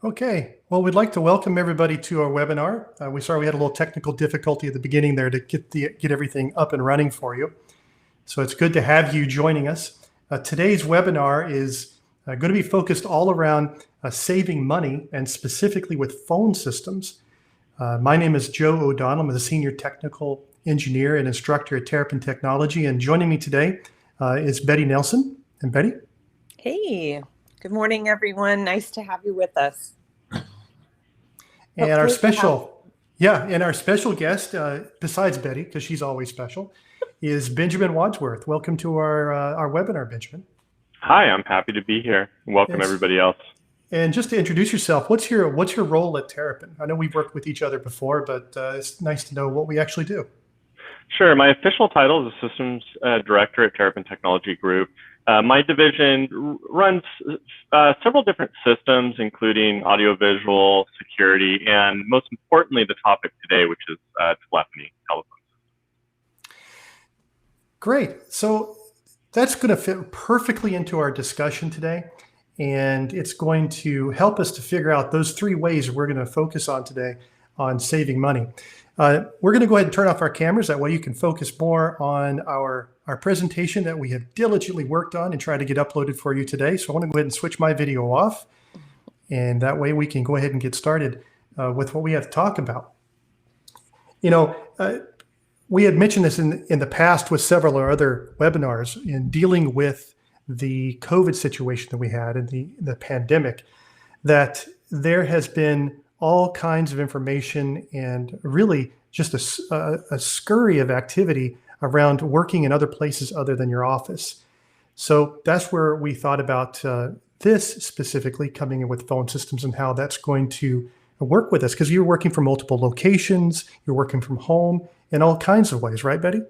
Okay, well, we'd like to welcome everybody to our webinar. We're sorry we had a little technical difficulty at the beginning there to get everything up and running for you. So it's good to have you joining us. Today's webinar is going to be focused all around saving money and specifically with phone systems. My name is Joe O'Donnell. I'm a senior technical engineer and instructor at Terrapin Technology. And joining me today is Betty Nelson. And Betty? Hey, good morning, everyone. Nice to have you with us. And our special guest, besides Betty, because she's always special, is Benjamin Wadsworth. Welcome to our webinar, Benjamin. Hi, I'm happy to be here. Welcome everybody else. And just to introduce yourself, what's your role at Terrapin? I know we've worked with each other before, but it's nice to know what we actually do. Sure. My official title is Systems Director at Terrapin Technology Group. My division runs several different systems, including audiovisual, security, and most importantly, the topic today, which is telephony, telephone. Great. So that's going to fit perfectly into our discussion today. And it's going to help us to figure out those three ways we're going to focus on today on saving money. We're going to go ahead and turn off our cameras. That way you can focus more on our presentation that we have diligently worked on and try to get uploaded for you today. So I want to go ahead and switch my video off. And that way we can go ahead and get started with what we have to talk about. You know, we had mentioned this in the past with several other webinars in dealing with the COVID situation that we had and the pandemic, that there has been all kinds of information and really just a scurry of activity around working in other places other than your office. So that's where we thought about this specifically coming in with phone systems and how that's going to work with us, because you're working from multiple locations, you're working from home in all kinds of ways, right, Betty?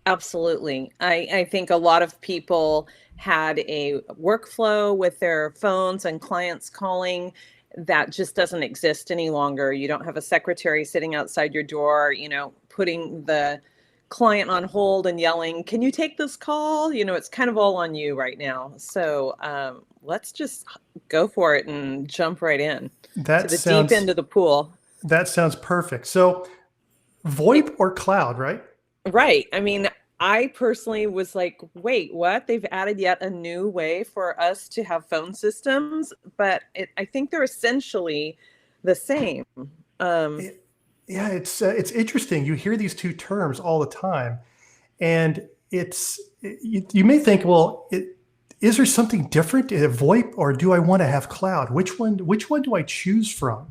Absolutely. I think a lot of people had a workflow with their phones and clients calling that just doesn't exist any longer. You don't have a secretary sitting outside your door, putting the client on hold and yelling, "Can you take this call?" It's kind of all on you right now. So let's just go for it and jump right in to the deep end of the pool. That sounds perfect. So VoIP or cloud, right? Right. I mean, I personally was like, wait, what? They've added yet a new way for us to have phone systems, but I think they're essentially the same. Yeah, it's interesting. You hear these two terms all the time, and you may think, well, is there something different in VoIP, or do I want to have cloud? Which one do I choose from?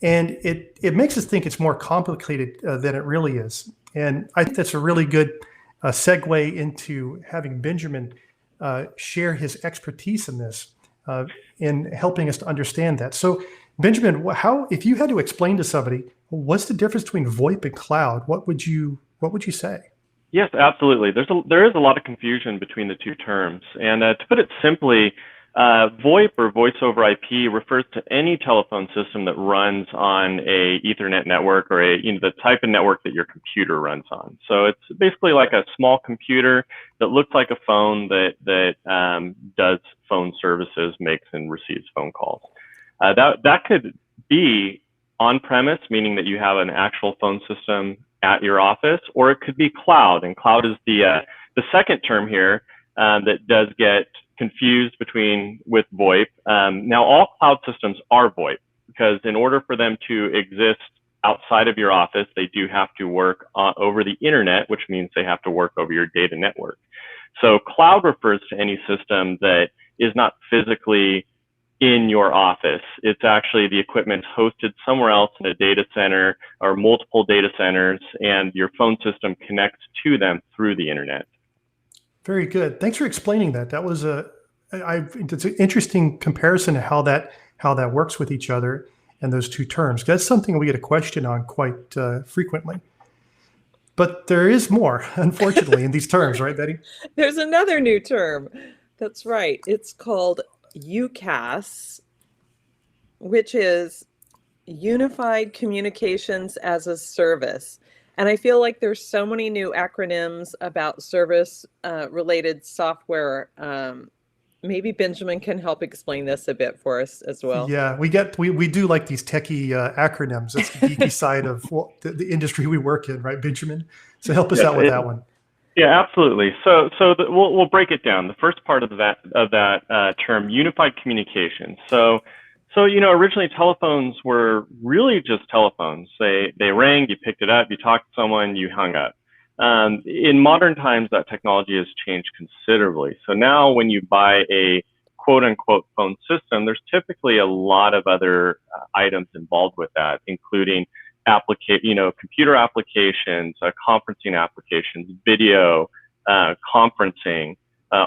And it makes us think it's more complicated than it really is. And I think that's a really good segue into having Benjamin share his expertise in this, in helping us to understand that. So Benjamin, if you had to explain to somebody, what's the difference between VoIP and cloud? What would you say? Yes, absolutely. There is a lot of confusion between the two terms. And to put it simply, VoIP or voice over IP refers to any telephone system that runs on a Ethernet network or the type of network that your computer runs on. So it's basically like a small computer that looks like a phone that does phone services, makes and receives phone calls. That could be on-premise, meaning that you have an actual phone system at your office, or it could be cloud. And cloud is the second term here that does get confused with VoIP. Now, all cloud systems are VoIP, because in order for them to exist outside of your office, they do have to work over the internet, which means they have to work over your data network. So cloud refers to any system that is not physically in your office. It's actually the equipment hosted somewhere else in a data center or multiple data centers, and your phone system connects to them through the internet. Very good. Thanks for explaining that. That was it's an interesting comparison to how that works with each other and those two terms. That's something we get a question on quite frequently. But there is more, unfortunately, in these terms, right, Betty? There's another new term. That's right. It's called UCaaS, which is Unified Communications as a Service. And I feel like there's so many new acronyms about service related software Maybe Benjamin can help explain this a bit for us as well. Yeah, we do like these techie acronyms. That's the geeky side of the industry we work in, right, Benjamin? So help us Yes, out with that one. yeah, absolutely. We'll break it down. The first part of that term, unified communication. So originally telephones were really just telephones. They rang, you picked it up, you talked to someone, you hung up. In modern times, that technology has changed considerably. So now when you buy a quote unquote phone system, there's typically a lot of other items involved with that, including computer applications, conferencing applications, video, conferencing.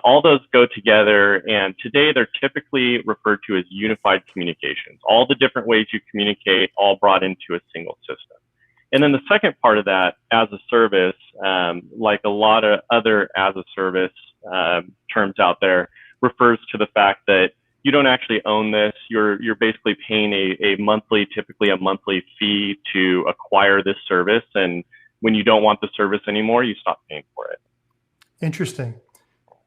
All those go together, and today they're typically referred to as unified communications. All the different ways you communicate, all brought into a single system. And then the second part of that, as a service, like a lot of other as a service terms out there, refers to the fact that you don't actually own this. You're basically paying typically a monthly fee to acquire this service. And when you don't want the service anymore, you stop paying for it. Interesting.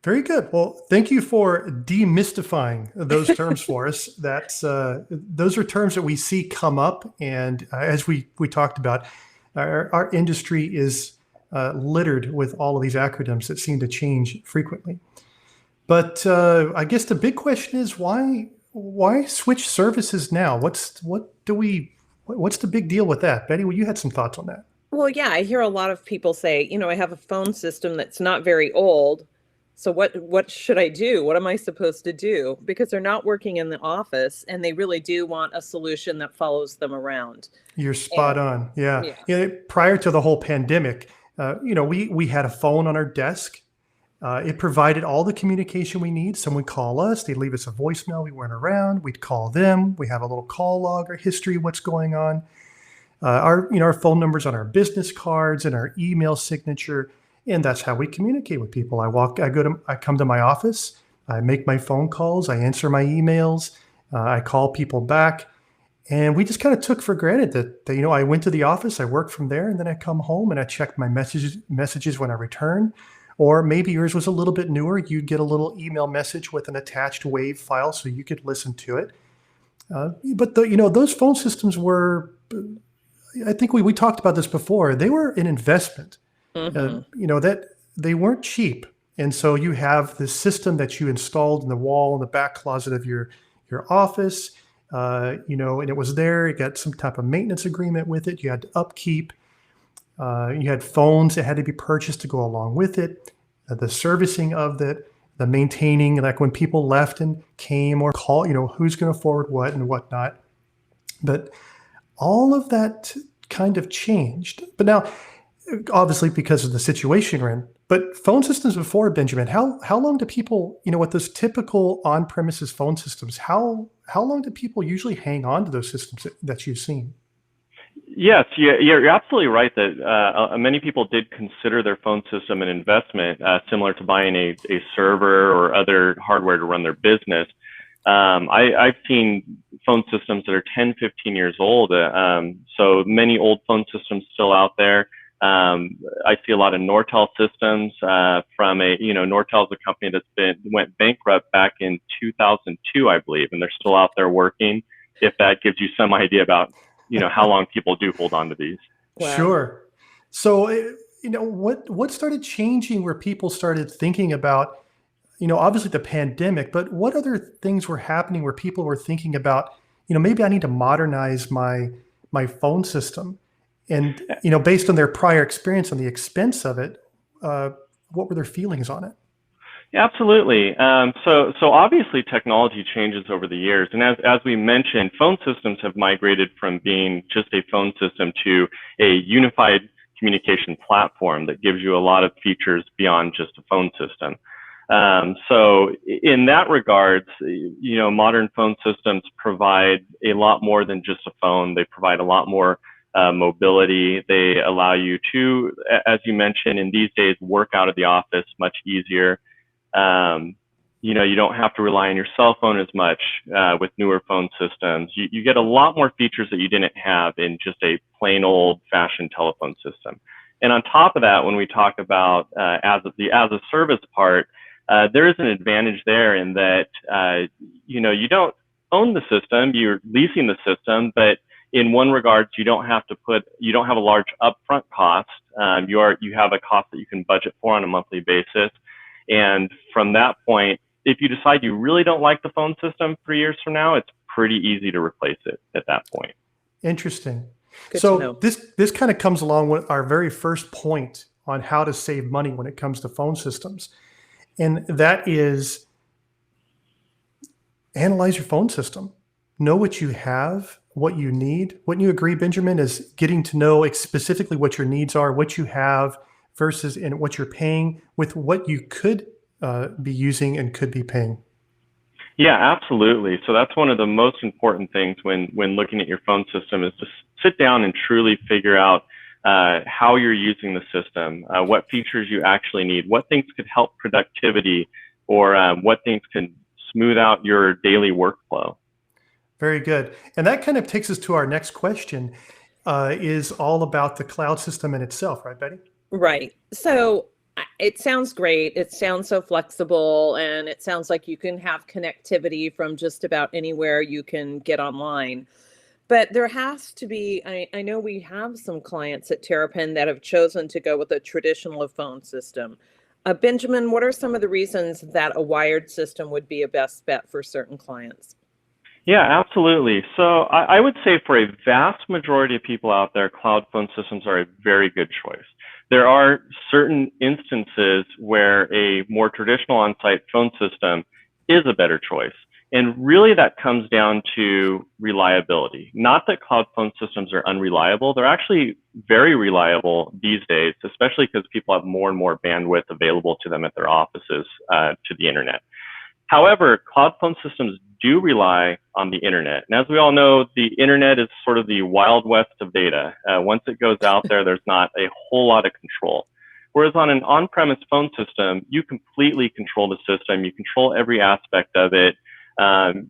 Very good. Well, thank you for demystifying those terms for us. Those are terms that we see come up, and as we talked about, our industry is littered with all of these acronyms that seem to change frequently. But I guess the big question is why switch services now? What's the big deal with that? Betty, well, you had some thoughts on that. Well, yeah, I hear a lot of people say, I have a phone system that's not very old. So what should I do? What am I supposed to do? Because they're not working in the office and they really do want a solution that follows them around. You're spot on. Yeah. Prior to the whole pandemic, we had a phone on our desk. It provided all the communication we need. Someone would call us, they'd leave us a voicemail. We weren't around. We'd call them. We have a little call log, our history, what's going on. Our phone numbers on our business cards and our email signature. And that's how we communicate with people. I come to my office, I make my phone calls, I answer my emails, I call people back. And we just kind of took for granted that I went to the office, I worked from there, and then I come home and I check my messages when I return. Or maybe yours was a little bit newer. You'd get a little email message with an attached WAV file so you could listen to it. But those phone systems were, I think we talked about this before, they were an investment. That they weren't cheap. And so you have this system that you installed in the wall in the back closet of your office, and it was there. You got some type of maintenance agreement with it. You had to upkeep. You had phones that had to be purchased to go along with it, the servicing of it, the maintaining, like when people left and came or call, who's going to forward what and whatnot. But all of that kind of changed. But now, obviously, because of the situation we're in. But phone systems before, Benjamin, how long do people, with those typical on-premises phone systems, how long do people usually hang on to those systems that you've seen? Yes, you're absolutely right that many people did consider their phone system an investment, similar to buying a server or other hardware to run their business. I've seen phone systems that are 10, 15 years old. So many old phone systems still out there. I see a lot of Nortel systems from Nortel is a company went bankrupt back in 2002, I believe, and they're still out there working. If that gives you some idea about how long people do hold on to these. Wow. Sure. So what started changing where people started thinking about obviously the pandemic, but what other things were happening where people were thinking about maybe I need to modernize my phone system. And, based on their prior experience on the expense of it, what were their feelings on it? Yeah, absolutely. So obviously technology changes over the years. And as we mentioned, phone systems have migrated from being just a phone system to a unified communication platform that gives you a lot of features beyond just a phone system. So in that regards, modern phone systems provide a lot more than just a phone. They provide a lot more mobility. They allow you to, as you mentioned, in these days, work out of the office much easier. You don't have to rely on your cell phone as much with newer phone systems. You get a lot more features that you didn't have in just a plain old fashioned telephone system. And on top of that, when we talk about as a service part, there is an advantage there in that, you don't own the system, you're leasing the system, but in one regards, you don't have a large upfront cost. You have a cost that you can budget for on a monthly basis. And from that point, if you decide you really don't like the phone system 3 years from now, it's pretty easy to replace it at that point. Interesting. Good to So know. this kind of comes along with our very first point on how to save money when it comes to phone systems. And that is analyze your phone system. Know what you have, what you need. Wouldn't you agree, Benjamin, is getting to know specifically what your needs are, what you have versus and what you're paying with what you could be using and could be paying? Yeah, absolutely. So that's one of the most important things when looking at your phone system is to sit down and truly figure out how you're using the system, what features you actually need, what things could help productivity, or what things can smooth out your daily workflow. Very good. And that kind of takes us to our next question, is all about the cloud system in itself, right, Betty? Right. So it sounds great. It sounds so flexible, and it sounds like you can have connectivity from just about anywhere you can get online. But there has to be, I know we have some clients at Terrapin that have chosen to go with a traditional phone system. Benjamin, what are some of the reasons that a wired system would be a best bet for certain clients? Yeah, absolutely. So I would say for a vast majority of people out there, cloud phone systems are a very good choice. There are certain instances where a more traditional on-site phone system is a better choice. And really that comes down to reliability. Not that cloud phone systems are unreliable. They're actually very reliable these days, especially because people have more and more bandwidth available to them at their offices to the internet. However, cloud phone systems do rely on the internet. And as we all know, the internet is sort of the wild west of data. Once it goes out there, there's not a whole lot of control. Whereas on an on-premise phone system, you completely control the system. You control every aspect of it.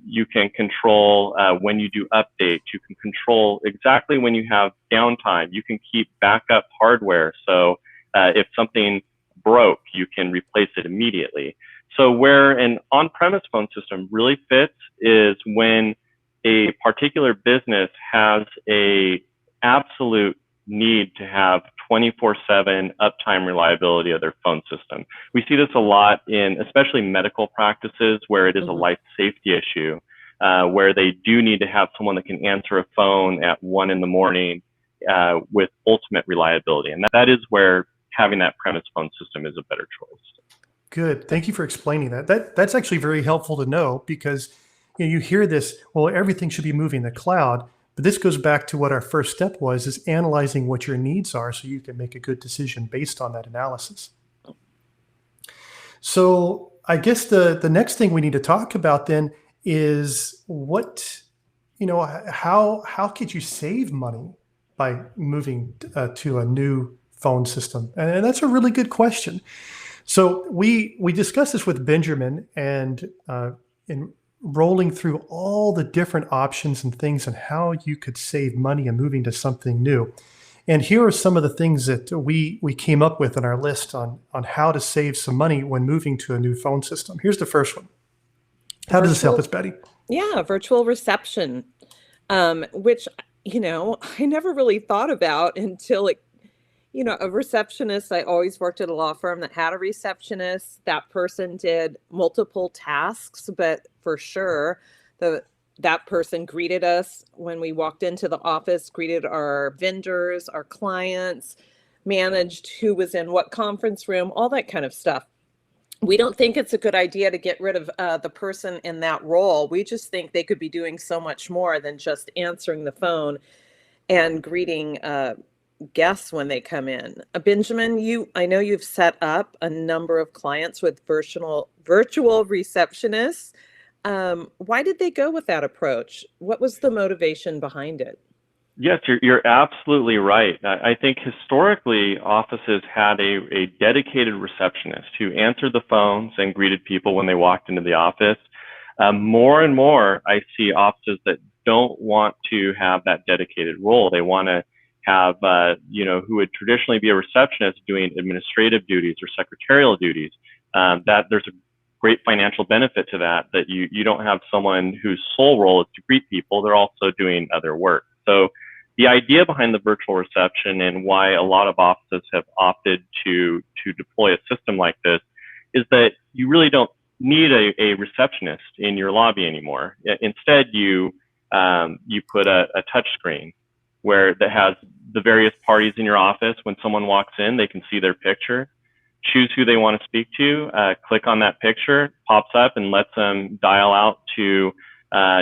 You can control when you do updates. You can control exactly when you have downtime. You can keep backup hardware. So if something broke, you can replace it immediately. So where an on-premise phone system really fits is when a particular business has a absolute need to have 24/7 uptime reliability of their phone system. We see this a lot in especially medical practices where it is a life safety issue, where they do need to have someone that can answer a phone at 1 in the morning with ultimate reliability. And that is where having that premise phone system is a better choice. Good. Thank you for explaining that. That's actually very helpful to know because you hear this, well, everything should be moving to the cloud. But this goes back to what our first step was, is analyzing what your needs are so you can make a good decision based on that analysis. So I guess the next thing we need to talk about then is how could you save money by moving to a new phone system? And that's a really good question. So we discussed this with Benjamin and in rolling through all the different options and things and how you could save money and moving to something new. And here are some of the things that we came up with in our list on how to save some money when moving to a new phone system. Here's the first one. How does this help us, Betty? Yeah, virtual reception, which, I never really thought about until a receptionist. I always worked at a law firm that had a receptionist. That person did multiple tasks, but for sure, that person greeted us when we walked into the office, greeted our vendors, our clients, managed who was in what conference room, all that kind of stuff. We don't think it's a good idea to get rid of the person in that role. We just think they could be doing so much more than just answering the phone and greeting guests when they come in. Benjamin, I know you've set up a number of clients with virtual receptionists. Why did they go with that approach? What was the motivation behind it? Yes, you're absolutely right. I think historically offices had a dedicated receptionist who answered the phones and greeted people when they walked into the office. More and more, I see offices that don't want to have that dedicated role. They want to have, who would traditionally be a receptionist doing administrative duties or secretarial duties. That there's a great financial benefit to that you don't have someone whose sole role is to greet people. They're also doing other work. So the idea behind the virtual reception and why a lot of offices have opted to deploy a system like this is that you really don't need a receptionist in your lobby anymore. Instead, you put a touch screen that has the various parties in your office. When someone walks in, they can see their picture, choose who they want to speak to, click on that picture, pops up and lets them dial out to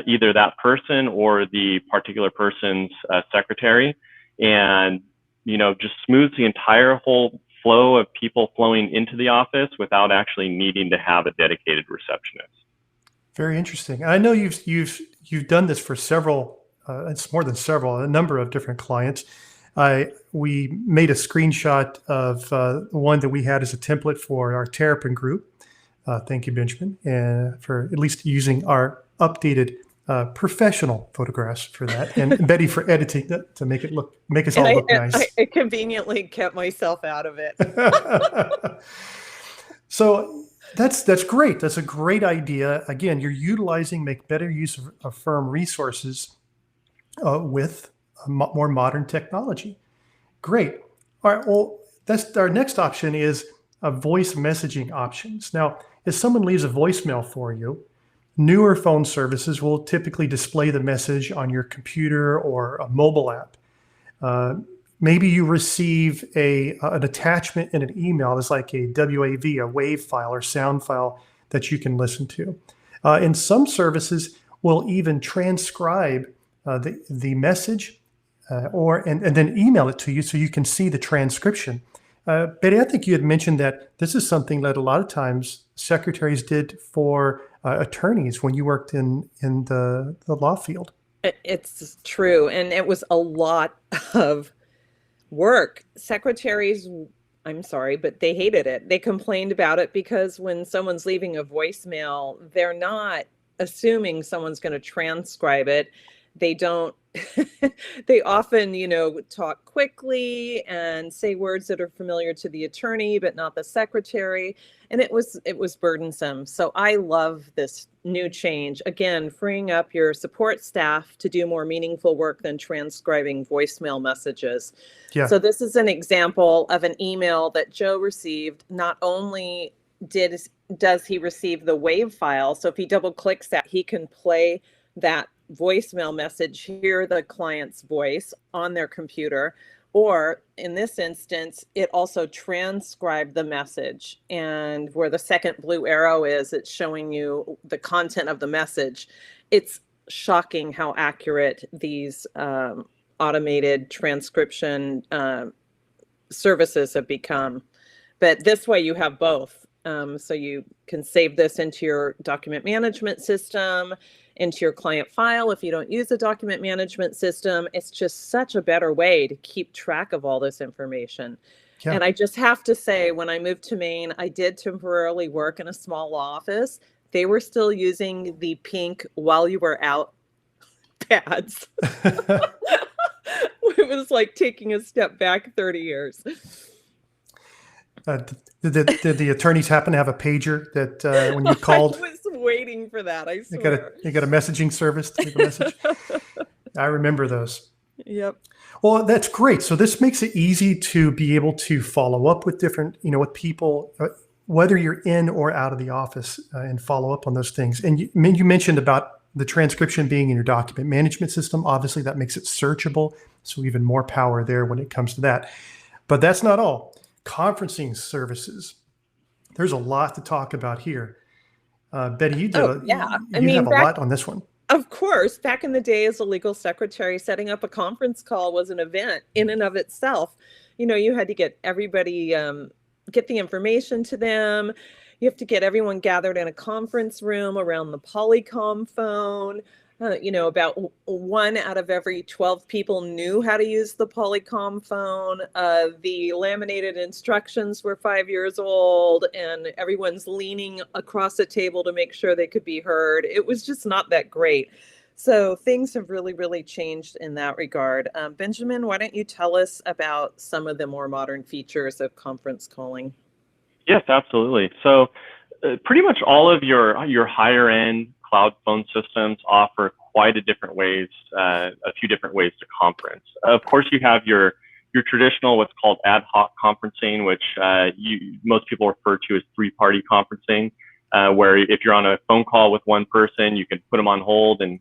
either that person or the particular person's secretary, and just smooths the entire whole flow of people flowing into the office without actually needing to have a dedicated receptionist. Very interesting. I know you've done this for several. It's more than several, a number of different clients. We made a screenshot of one that we had as a template for our Terrapin group. Thank you, Benjamin, and for at least using our updated professional photographs for that, and Betty for editing to make us all look nice. I conveniently kept myself out of it. So that's great. That's a great idea. Again, you're make better use of firm resources with more modern technology. Great. All right. Well, that's our next option is voice messaging options. Now, if someone leaves a voicemail for you, newer phone services will typically display the message on your computer or a mobile app. Maybe you receive an attachment in an email. It's like a WAV, a wave file or sound file that you can listen to. And some services will even transcribe the message and then email it to you so you can see the transcription. Betty, I think you had mentioned that this is something that a lot of times secretaries did for attorneys when you worked in the law field. It's true. And it was a lot of work. Secretaries, I'm sorry, but they hated it. They complained about it because when someone's leaving a voicemail, they're not assuming someone's going to transcribe it. They don't, they often, talk quickly and say words that are familiar to the attorney, but not the secretary. And it was burdensome. So I love this new change. Again, freeing up your support staff to do more meaningful work than transcribing voicemail messages. Yeah. So this is an example of an email that Joe received. Not only does he receive the WAV file, so if he double clicks that, he can play that voicemail message, hear the client's voice on their computer, or in this instance, it also transcribed the message. And where the second blue arrow is, it's showing you the content of the message. It's shocking how accurate these automated transcription services have become. But this way you have both. So you can save this into your document management system, into your client file. If you don't use a document management system, it's just such a better way to keep track of all this information. Yeah. And I just have to say, when I moved to Maine, I did temporarily work in a small law office. They were still using the pink while you were out pads. It was like taking a step back 30 years. Did the attorneys happen to have a pager that when you called? I was waiting for that, I swear. You got a messaging service to leave a message? I remember those. Yep. Well, that's great. So this makes it easy to be able to follow up with different, with people, whether you're in or out of the office, and follow up on those things. And you mentioned about the transcription being in your document management system. Obviously, that makes it searchable. So even more power there when it comes to that. But that's not all. Conferencing services. There's a lot to talk about here. Betty, you have a lot on this one. Of course, back in the day as a legal secretary, setting up a conference call was an event in and of itself. You had to get everybody, get the information to them. You have to get everyone gathered in a conference room around the Polycom phone. About 1 out of every 12 people knew how to use the Polycom phone. The laminated instructions were 5 years old, and everyone's leaning across a table to make sure they could be heard. It was just not that great. So things have really, really changed in that regard. Benjamin, why don't you tell us about some of the more modern features of conference calling? Yes, absolutely. So Pretty much all of your higher end cloud phone systems offer quite a few different ways to conference. Of course, you have your traditional what's called ad hoc conferencing, which most people refer to as three-party conferencing, where if you're on a phone call with one person, you can put them on hold and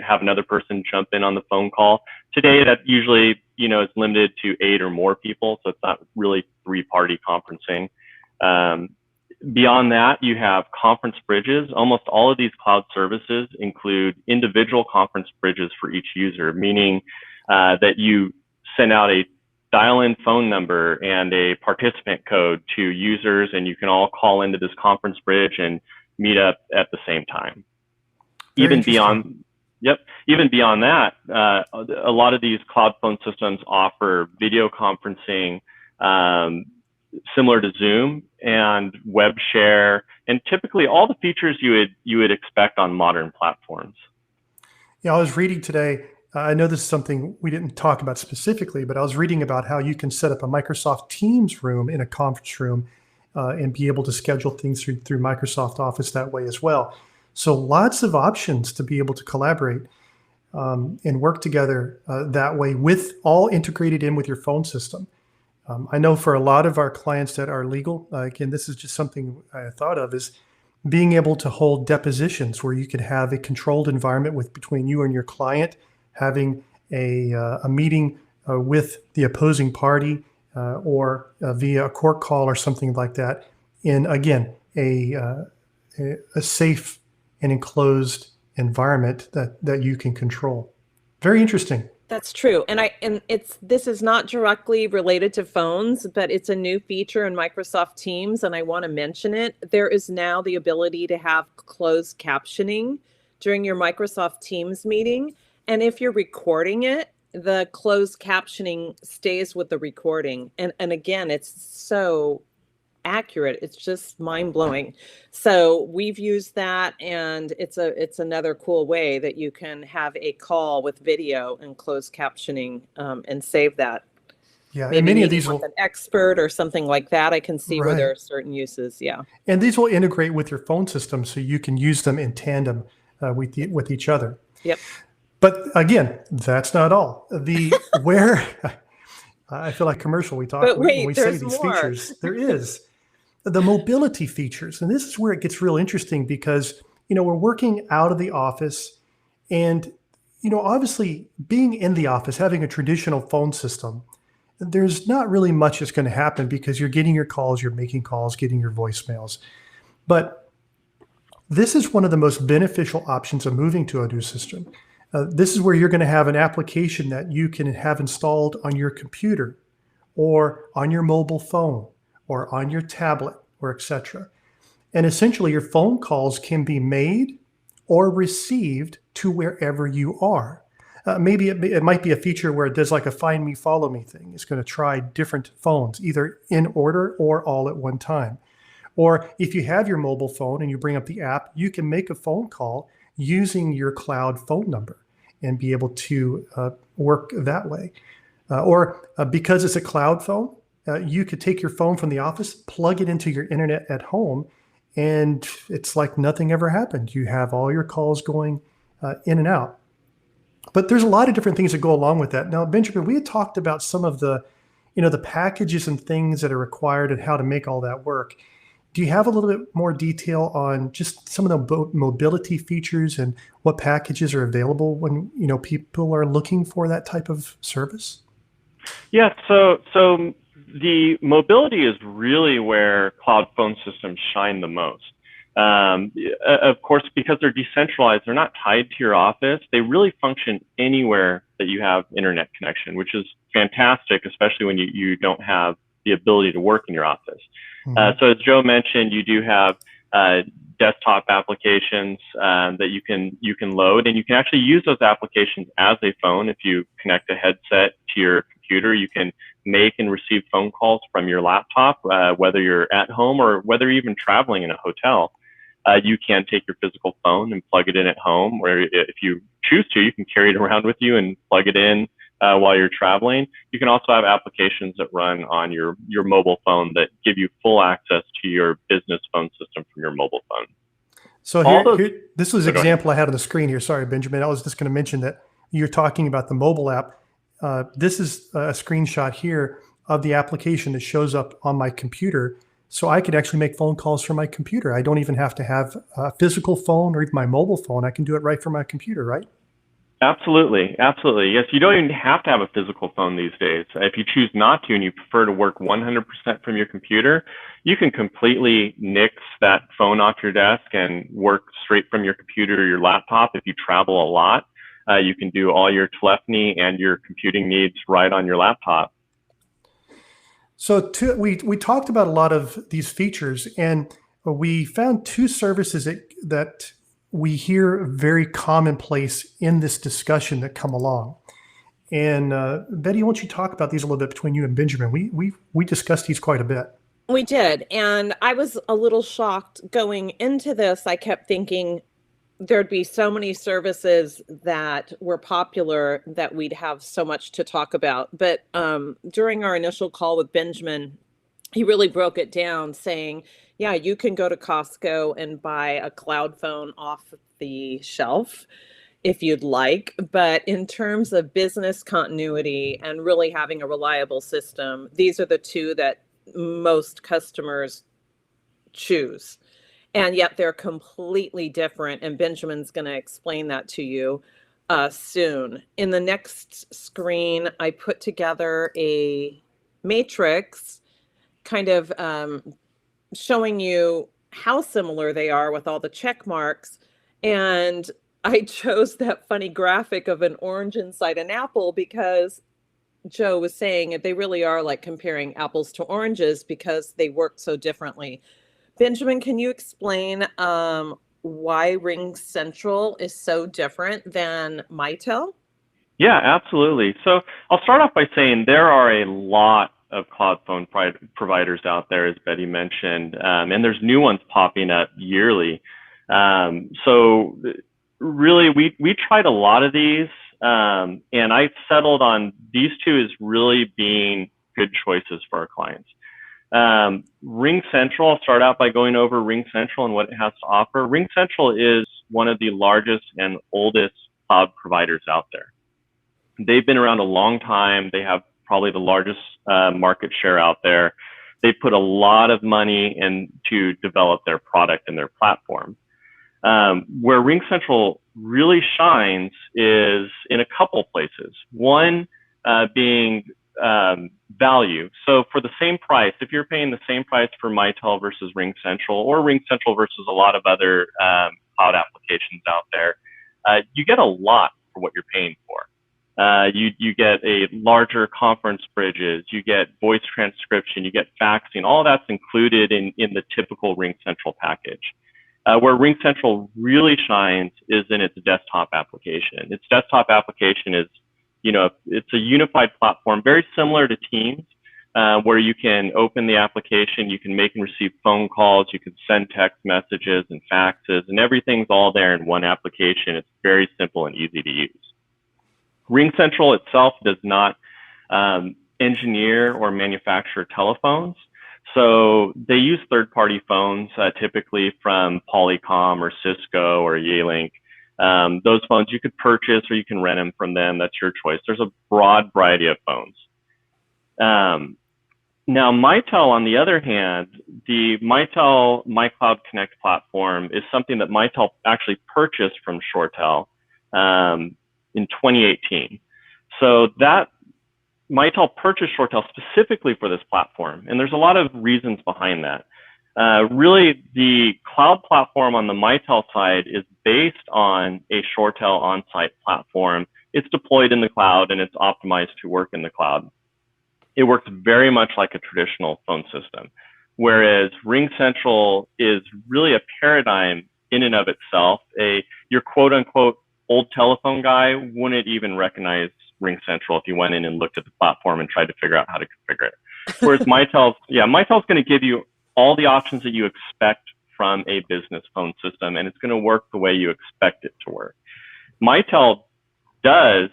have another person jump in on the phone call. Today, that usually is limited to 8 or more people, so it's not really three-party conferencing. Beyond that, you have conference bridges. Almost all of these cloud services include individual conference bridges for each user, meaning that you send out a dial-in phone number and a participant code to users, and you can all call into this conference bridge and meet up at the same time. Even beyond that, a lot of these cloud phone systems offer video conferencing, similar to Zoom and web share, and typically all the features you would expect on modern platforms. Yeah, I was reading today. I know this is something we didn't talk about specifically, but I was reading about how you can set up a Microsoft Teams room in a conference room and be able to schedule things through Microsoft Office that way as well. So lots of options to be able to collaborate and work together that way, with all integrated in with your phone system. I know for a lot of our clients that are legal, again, this is just something I thought of, is being able to hold depositions where you could have a controlled environment between you and your client, having a meeting with the opposing party or via a court call or something like that, in, again, a safe and enclosed environment that you can control. Very interesting. That's true. And this is not directly related to phones, but it's a new feature in Microsoft Teams, and I want to mention it. There is now the ability to have closed captioning during your Microsoft Teams meeting. And if you're recording it, the closed captioning stays with the recording. And again, it's so accurate. It's just mind-blowing. So we've used that, and it's another cool way that you can have a call with video and closed captioning and save that. Yeah, Maybe and many of these with will, an expert or something like that. I can see where there right. are certain uses. Yeah. And these will integrate with your phone system, so you can use them in tandem with each other. Yep. But again, that's not all. Where I feel like commercial. But wait, when we say there's these more. features. There is the mobility features, and this is where it gets real interesting, because we're working out of the office, and obviously being in the office, having a traditional phone system, there's not really much that's going to happen, because you're getting your calls, you're making calls, getting your voicemails. But this is one of the most beneficial options of moving to a new system. This is where you're going to have an application that you can have installed on your computer or on your mobile phone or on your tablet, or etc. And essentially your phone calls can be made or received to wherever you are. Maybe it might be a feature where it does like a find me, follow me thing. It's going to try different phones, either in order or all at one time. Or if you have your mobile phone and you bring up the app, you can make a phone call using your cloud phone number and be able to work that way. Or because it's a cloud phone, you could take your phone from the office, plug it into your internet at home, and it's like nothing ever happened. You have all your calls going in and out. But there's a lot of different things that go along with that. Now, Benjamin, we had talked about some of the packages and things that are required and how to make all that work. Do you have a little bit more detail on just some of the mobility features and what packages are available when people are looking for that type of service? Yeah, so the mobility is really where cloud phone systems shine the most. Of course, because they're decentralized, they're not tied to your office. They really function anywhere that you have internet connection, which is fantastic, especially when you don't have the ability to work in your office. Mm-hmm. So as Joe mentioned, you do have desktop applications that you can load, and you can actually use those applications as a phone. If you connect a headset to your computer, you can make and receive phone calls from your laptop, whether you're at home or whether you're even traveling in a hotel. You can take your physical phone and plug it in at home, or if you choose to, you can carry it around with you and plug it in while you're traveling. You can also have applications that run on your mobile phone that give you full access to your business phone system from your mobile phone. So this was an example I had on the screen here. Sorry, Benjamin. I was just going to mention that you're talking about the mobile app. This is a screenshot here of the application that shows up on my computer. So I could actually make phone calls from my computer. I don't even have to have a physical phone or even my mobile phone. I can do it right from my computer, right? Absolutely. Absolutely. Yes, you don't even have to have a physical phone these days. If you choose not to and you prefer to work 100% from your computer, you can completely nix that phone off your desk and work straight from your computer or your laptop. If you travel a lot, you can do all your telephony and your computing needs right on your laptop. So we talked about a lot of these features, and we found two services that we hear very commonplace in this discussion that come along. And Betty, why don't you talk about these a little bit between you and Benjamin? We discussed these quite a bit. We did. And I was a little shocked going into this. I kept thinking there'd be so many services that were popular that we'd have so much to talk about. But during our initial call with Benjamin, he really broke it down saying, yeah, you can go to Costco and buy a cloud phone off the shelf if you'd like. But in terms of business continuity and really having a reliable system, these are the two that most customers choose. And yet they're completely different. And Benjamin's going to explain that to you soon. In the next screen, I put together a matrix kind of showing you how similar they are with all the check marks. And I chose that funny graphic of an orange inside an apple because Joe was saying they really are like comparing apples to oranges because they work so differently. Benjamin, can you explain why RingCentral is so different than Mitel? Yeah, absolutely. So I'll start off by saying there are a lot of cloud phone providers out there, as Betty mentioned, and there's new ones popping up yearly. So really, we tried a lot of these, and I settled on these two as really being good choices for our clients. RingCentral, I'll start out by going over RingCentral and what it has to offer. RingCentral is one of the largest and oldest cloud providers out there. They've been around a long time. They have probably the largest market share out there. They put a lot of money in to develop their product and their platform. Where RingCentral really shines is in a couple places. One being value. So for the same price, if you're paying the same price for Mitel versus RingCentral or RingCentral versus a lot of other cloud applications out there, you get a lot for what you're paying for. You get a larger conference bridges, you get voice transcription, you get faxing, all that's included in the typical RingCentral package. Where RingCentral really shines is in its desktop application. Its desktop application is, it's a unified platform, very similar to Teams, where you can open the application, you can make and receive phone calls, you can send text messages and faxes, and everything's all there in one application. It's very simple and easy to use. RingCentral itself does not engineer or manufacture telephones. So they use third-party phones, typically from Polycom or Cisco or Yealink. Those phones you could purchase or you can rent them from them. That's your choice. There's a broad variety of phones. Now, Mitel, on the other hand, the Mitel MyCloud Connect platform is something that Mitel actually purchased from ShoreTel in 2018. So that Mitel purchased ShoreTel specifically for this platform, and there's a lot of reasons behind that. Really, the cloud platform on the Mitel side is based on a ShoreTel on-site platform. It's deployed in the cloud and it's optimized to work in the cloud. It works very much like a traditional phone system, whereas RingCentral is really a paradigm in and of itself. Your quote-unquote old telephone guy wouldn't even recognize RingCentral if you went in and looked at the platform and tried to figure out how to configure it. Whereas Mitel's going to give you all the options that you expect from a business phone system, and it's going to work the way you expect it to work. Mitel does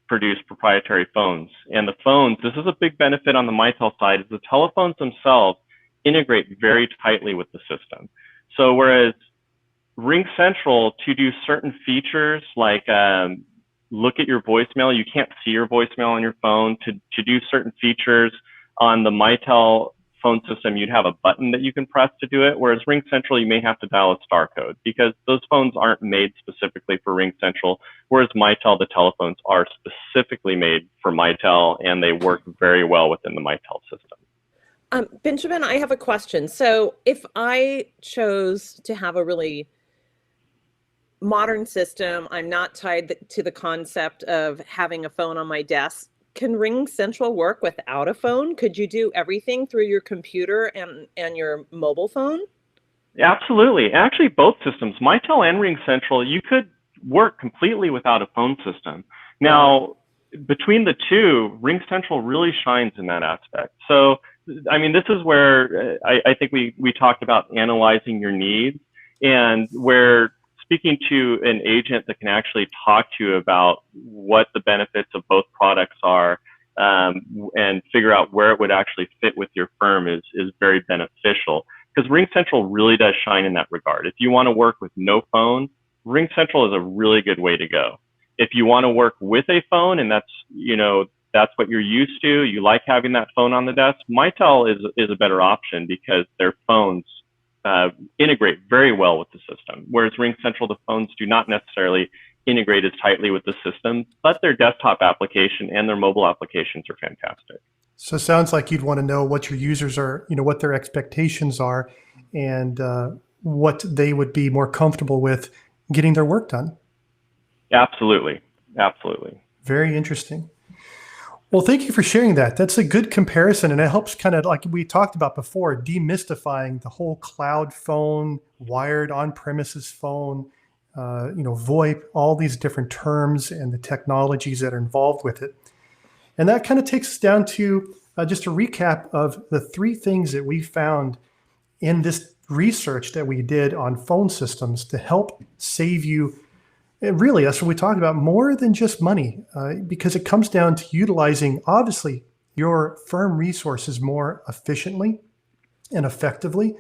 produce proprietary phones. And the phones, this is a big benefit on the Mitel side, is the telephones themselves integrate very tightly with the system. So whereas RingCentral, to do certain features like look at your voicemail, you can't see your voicemail on your phone. To do certain features on the Mitel phone system, you'd have a button that you can press to do it, whereas RingCentral, you may have to dial a star code because those phones aren't made specifically for RingCentral, whereas Mitel, the telephones, are specifically made for Mitel, and they work very well within the Mitel system. Benjamin, I have a question. So if I chose to have a really modern system, I'm not tied to the concept of having a phone on my desk, can RingCentral work without a phone? Could you do everything through your computer and your mobile phone? Absolutely. Actually, both systems, Mitel and RingCentral, you could work completely without a phone system. Now, between the two, RingCentral really shines in that aspect. So, I mean, this is where I think we talked about analyzing your needs, and where speaking to an agent that can actually talk to you about what the benefits of both products are, and figure out where it would actually fit with your firm is very beneficial, because RingCentral really does shine in that regard. If you want to work with no phone, RingCentral is a really good way to go. If you want to work with a phone, and that's, you know, that's what you're used to, you like having that phone on the desk, Mitel is a better option because their phones integrate very well with the system, whereas RingCentral, the phones do not necessarily integrate as tightly with the system, but their desktop application and their mobile applications are fantastic. So it sounds like you'd want to know what your users are, you know, what their expectations are, and what they would be more comfortable with getting their work done. Absolutely. Absolutely. Very interesting. Well, thank you for sharing that. That's a good comparison, and it helps kind of, like we talked about before, demystifying the whole cloud phone, wired on-premises phone, you know, VoIP, all these different terms and the technologies that are involved with it. And that kind of takes us down to just a recap of the three things that we found in this research that we did on phone systems to help save you. And really, that's what we talk about, more than just money, because it comes down to utilizing, obviously, your firm resources more efficiently and effectively.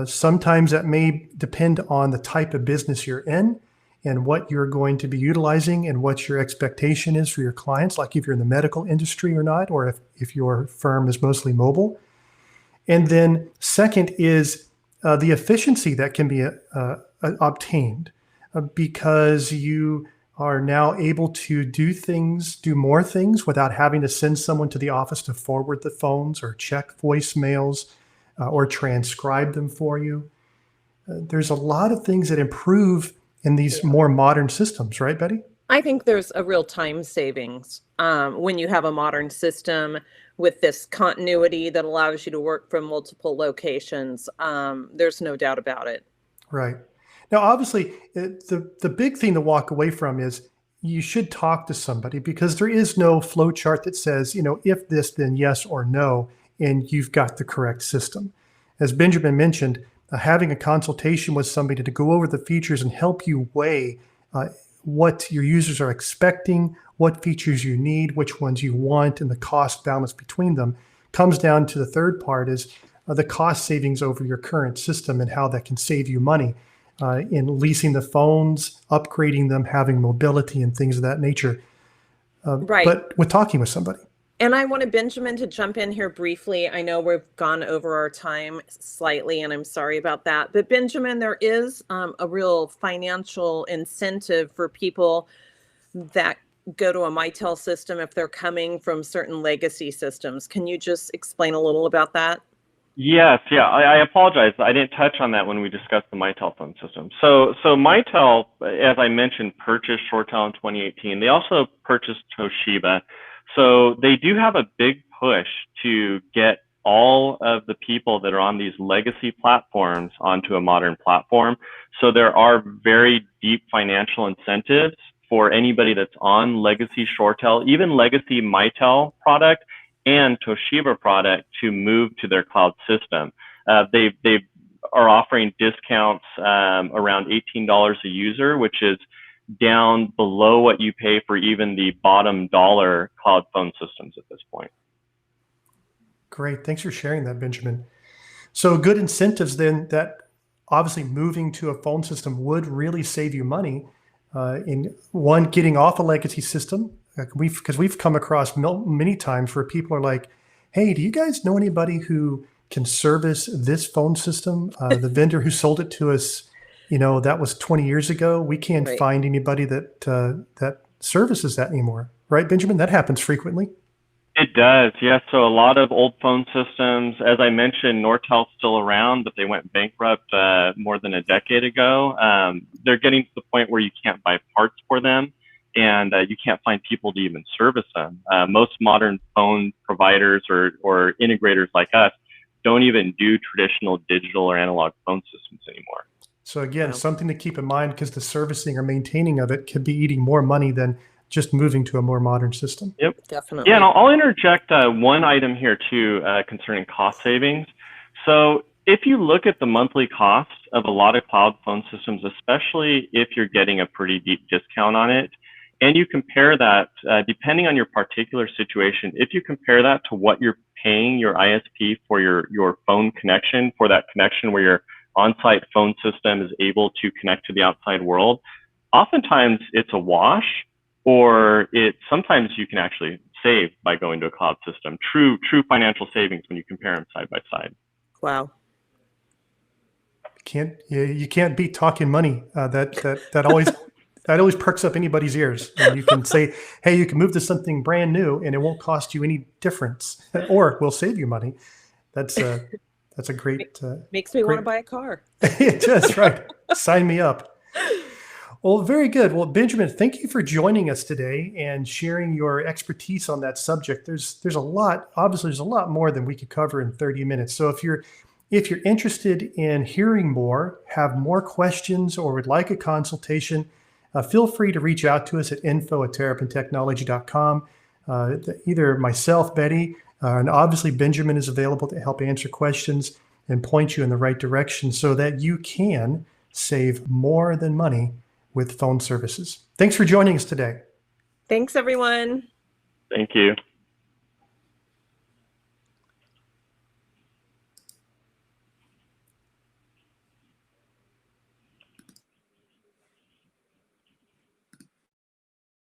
Sometimes that may depend on the type of business you're in and what you're going to be utilizing and what your expectation is for your clients, like if you're in the medical industry or not, or if your firm is mostly mobile. And then second is the efficiency that can be obtained. Because you are now able to do more things without having to send someone to the office to forward the phones or check voicemails or transcribe them for you. There's a lot of things that improve in these more modern systems, right, Betty? I think there's a real time savings when you have a modern system with this continuity that allows you to work from multiple locations. There's no doubt about it. Right. Now, obviously, the big thing to walk away from is you should talk to somebody, because there is no flow chart that says, you know, if this, then yes or no, and you've got the correct system. As Benjamin mentioned, having a consultation with somebody to go over the features and help you weigh what your users are expecting, what features you need, which ones you want, and the cost balance between them comes down to the third part is the cost savings over your current system and how that can save you money. In leasing the phones, upgrading them, having mobility and things of that nature. Right. But with talking with somebody. And I wanted Benjamin to jump in here briefly. I know we've gone over our time slightly, and I'm sorry about that. But Benjamin, there is a real financial incentive for people that go to a Mitel system if they're coming from certain legacy systems. Can you just explain a little about that? Yes, yeah, I apologize. I didn't touch on that when we discussed the Mitel phone system. So Mitel, as I mentioned, purchased ShoreTel in 2018. They also purchased Toshiba. So they do have a big push to get all of the people that are on these legacy platforms onto a modern platform. So there are very deep financial incentives for anybody that's on legacy ShoreTel, even legacy Mitel product and Toshiba product, to move to their cloud system. They are offering discounts around $18 a user, which is down below what you pay for even the bottom dollar cloud phone systems at this point. Great. Thanks for sharing that, Benjamin. So good incentives then, that obviously moving to a phone system would really save you money in one, getting off a legacy system. Because we've come across many times where people are like, hey, do you guys know anybody who can service this phone system? The vendor who sold it to us, that was 20 years ago. We can't Right. find anybody that that services that anymore. Right, Benjamin? That happens frequently. It does, yes. So a lot of old phone systems, as I mentioned, Nortel's still around, but they went bankrupt more than a decade ago. They're getting to the point where you can't buy parts for them, and you can't find people to even service them. Most modern phone providers or integrators like us don't even do traditional digital or analog phone systems anymore. So again, Wow. something to keep in mind, because the servicing or maintaining of it could be eating more money than just moving to a more modern system. Yep. Definitely. Yeah, and I'll interject one item here too concerning cost savings. So if you look at the monthly cost of a lot of cloud phone systems, especially if you're getting a pretty deep discount on it, and you compare that, depending on your particular situation, if you compare that to what you're paying your ISP for your phone connection, for that connection where your on-site phone system is able to connect to the outside world, oftentimes it's a wash, or sometimes you can actually save by going to a cloud system. True financial savings when you compare them side by side. Wow. You can't beat talking money. That always perks up anybody's ears. And you can say, hey, you can move to something brand new and it won't cost you any difference, or we'll save you money. That's a great. Makes me want to great- buy a car. It does, right? Sign me up. Well, very good. Well, Benjamin, thank you for joining us today and sharing your expertise on that subject. There's a lot. Obviously, there's a lot more than we could cover in 30 minutes. So if you're interested in hearing more, have more questions, or would like a consultation, feel free to reach out to us at info@terrapintechnology.com. Either myself, Betty, and obviously Benjamin is available to help answer questions and point you in the right direction so that you can save more than money with phone services. Thanks for joining us today. Thanks, everyone. Thank you.